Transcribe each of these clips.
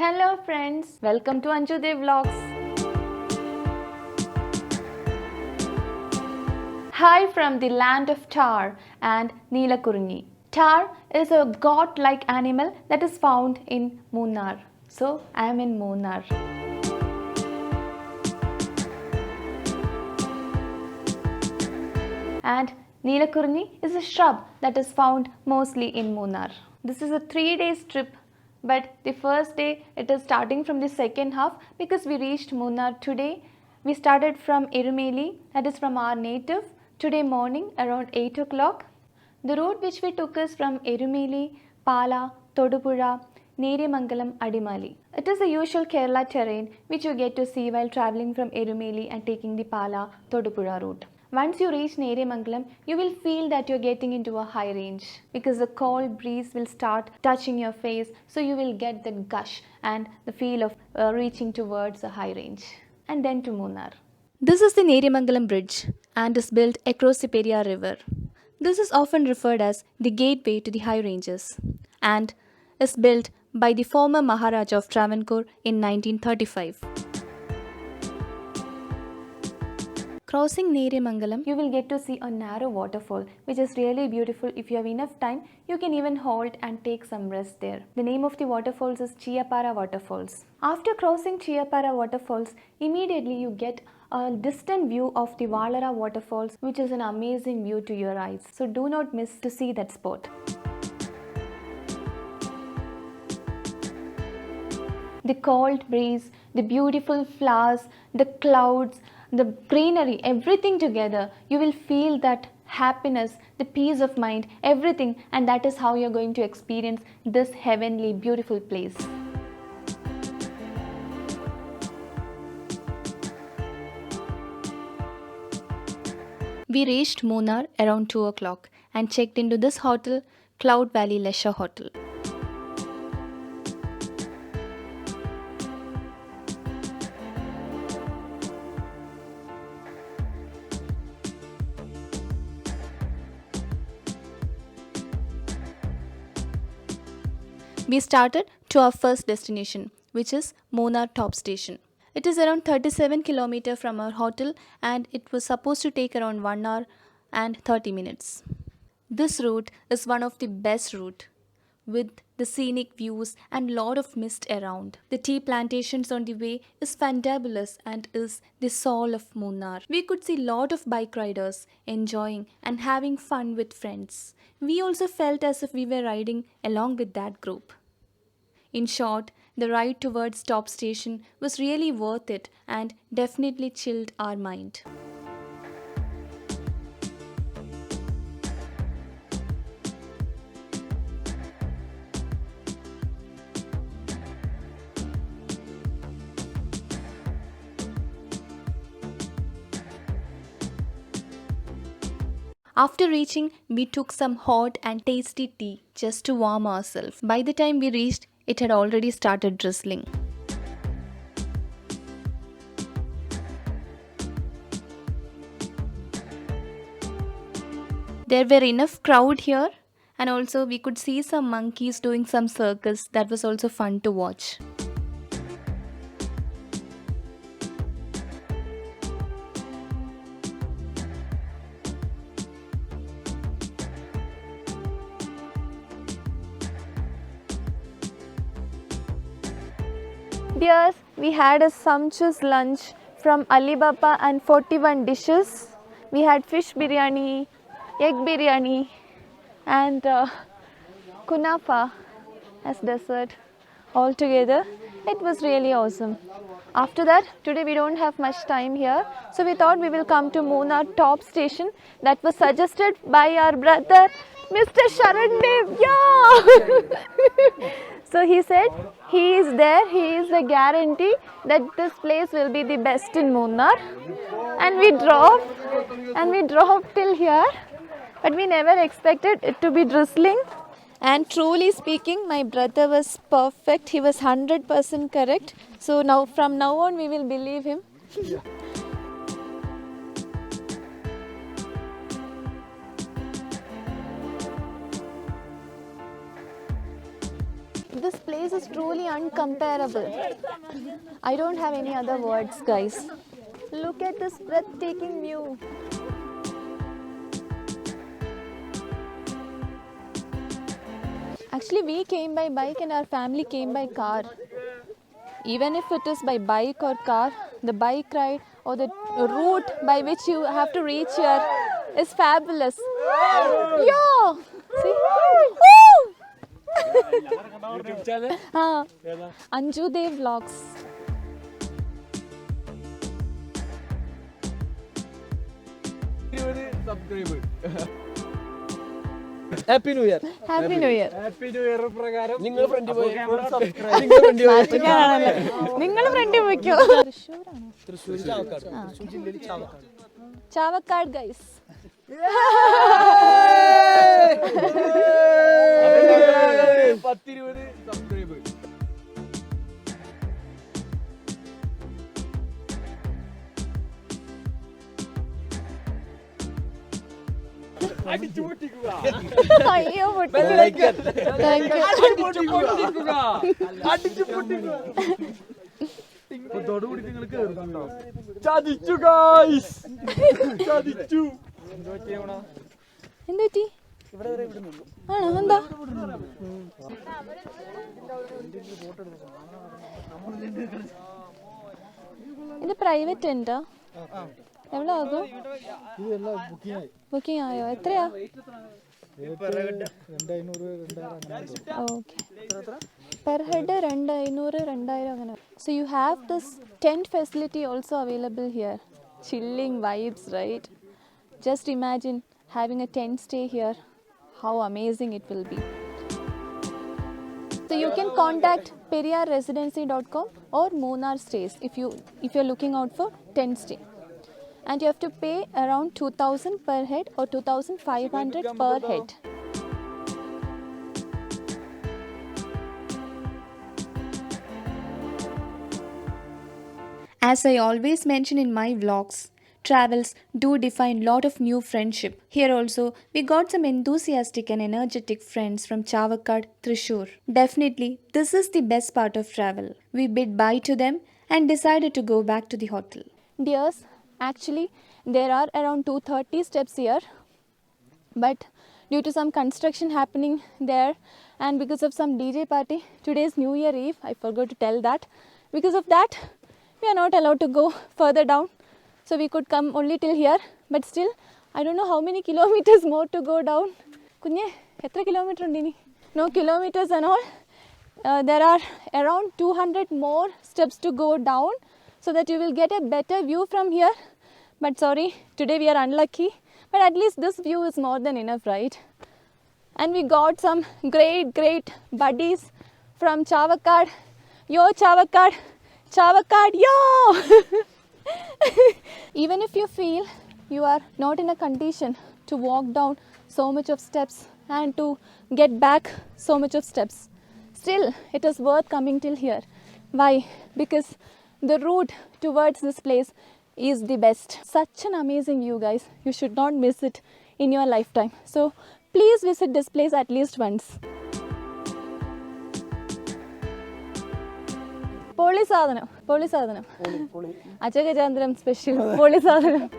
Hello friends, welcome to Anjude Vlogs. Hi from the land of Tar and Neelakurni. Tar is a god-like animal that is found in Munnar. So I am in Munnar. And Neelakurni is a shrub that is found mostly in Munnar. This is a 3-day trip, but the first day it is starting from the second half because we reached Munnar today. We started from Erumeli, that is from our native, today morning around 8 o'clock. The route which we took is from Erumeli, Pala, Todupuzha, Neriyamangalam, Adimali. It is the usual Kerala terrain which you get to see while travelling from Erumeli and taking the Pala, Todupuzha route. Once you reach Neriyamangalam, you will feel that you're getting into a high range because the cold breeze will start touching your face, so you will get the gush and the feel of reaching towards a high range. And then to Munnar. This is the Neriyamangalam bridge and is built across the Periyar river. This is often referred as the gateway to the high ranges and is built by the former Maharaja of Travancore in 1935. Crossing Neriyamangalam, you will get to see a narrow waterfall which is really beautiful. If you have enough time, you can even halt and take some rest there. The name of the waterfalls is Chiyapara Waterfalls. After crossing Chiyapara Waterfalls, immediately you get a distant view of the Valara Waterfalls, which is an amazing view to your eyes. So do not miss to see that spot. The cold breeze, the beautiful flowers, the clouds, the greenery, everything together, you will feel that happiness, the peace of mind, everything, and that is how you're going to experience this heavenly, beautiful place. We reached Munnar around 2 o'clock and checked into this hotel, Cloud Valley Leisure Hotel. We started to our first destination, which is Munnar Top Station. It is around 37 km from our hotel and it was supposed to take around 1 hour and 30 minutes. This route is one of the best route with the scenic views and lot of mist around. The tea plantations on the way is fantabulous and is the soul of Munnar. We could see lot of bike riders enjoying and having fun with friends. We also felt as if we were riding along with that group. In short, the ride towards Top Station was really worth it and definitely chilled our mind. After reaching, we took some hot and tasty tea just to warm ourselves. By the time we reached, it had already started drizzling. There were enough crowd here and also we could see some monkeys doing some circus. That was also fun to watch. Dears, we had a sumptuous lunch from Alibaba and 41 dishes. We had fish biryani, egg biryani and kunafa as dessert all together. It was really awesome. After that, today we don't have much time here, so we thought we will come to Munnar Top Station that was suggested by our brother Mr. Sharandev. Yeah! So he said he is there, he is a guarantee that this place will be the best in Munnar. And we drove till here, but we never expected it to be drizzling. And truly speaking, my brother was perfect. He was 100% correct. So now, from now on, we will believe him. This place was truly uncomparable. I don't have any other words, guys. Look at this breathtaking view. Actually, we came by bike and our family came by car. Even if it is by bike or car, the bike ride or the route by which you have to reach here is fabulous. Yo! See? Woo! YouTube channel? Anju Dev Vlogs. Subscribe. Happy New Year. Happy New Year. Happy New Year പ്രകാരം നിങ്ങൾ front പോയി നിങ്ങൾ front പോയിക്കോ. തൃശ്ശൂർ ചാവക്കാട്. തൃശ്ശൂർ ജില്ലയിൽ Chavakkad. Chavakkad guys. 10-20 subscribe. അടിച്ചു പൊട്ടിക്കുക. അയ്യോ അടിച്ചു പൊട്ടിക്കുക. ഇതോടുകൂടി നിങ്ങൾ കേറുന്നുണ്ടോ? ചതിച്ചു ഗായ്സ്. ചതിച്ചു. എന്തുപറ്റി? ആണോ? എന്താ? ഇത് പ്രൈവറ്റ് ടെന്റാ? എവിടെ ആകും? ബുക്കിംഗ് ആയോ? എത്രയാ? ഓക്കെ. പെർ ഹെഡ് 2500 അങ്ങനെ. So you have this tent facility also available here. Chilling vibes, right? Just imagine having a tent stay here. How amazing it will be. So you can contact periyarresidency.com or Munnar Stays if you're looking out for tent stay. And you have to pay around 2000 per head or 2500 per head. As I always mention in my vlogs, travels do define lot of new friendship. Here also, we got some enthusiastic and energetic friends from Chavakkad, Thrissur. Definitely, this is the best part of travel. We bid bye to them and decided to go back to the hotel. Dears, actually, there are around 230 steps here, but due to some construction happening there and because of some DJ party, today is New Year Eve, I forgot to tell that. Because of that, we are not allowed to go further down. So we could come only till here, but still, I don't know how many kilometers more to go down. Kunye, etra kilometer undini? No kilometers and all. There are around 200 more steps to go down so that you will get a better view from here. But sorry, today we are unlucky. But at least this view is more than enough, right? And we got some great buddies from Chavakkad. Yo Chavakkad! Chavakkad, yo! Even if you feel you are not in a condition to walk down so much of steps and to get back so much of steps, still it is worth coming till here. Why? Because the route towards this place is the best. Such an amazing view, guys. You should not miss it in your lifetime. So please visit this place at least once. Poli sadhanam. Achaga Chandram special. Poli sadhanam.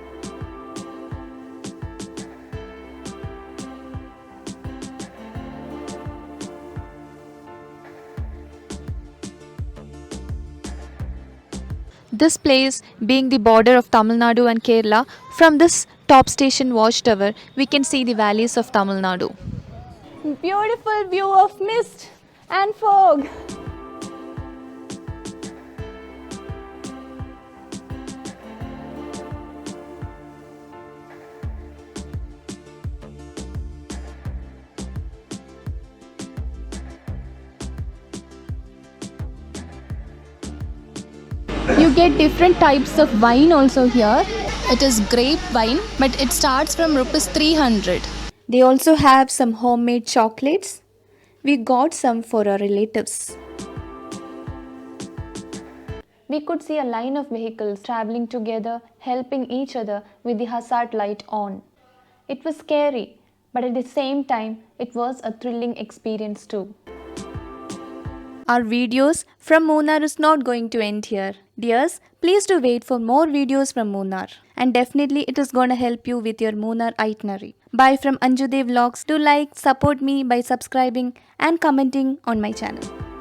This place being the border of Tamil Nadu and Kerala, from this top station watchtower, we can see the valleys of Tamil Nadu. Beautiful view of mist and fog. You get different types of wine also here. It is grape wine, but it starts from rupees 300. They also have some homemade chocolates. We got some for our relatives. We could see a line of vehicles traveling together, helping each other with the hazard light on. It was scary, but at the same time, it was a thrilling experience too. Our videos from Munnar is not going to end here. Dears, please do wait for more videos from Munnar. And definitely it is gonna help you with your Munnar itinerary. Bye from Anjude Vlogs. Do like, support me by subscribing and commenting on my channel.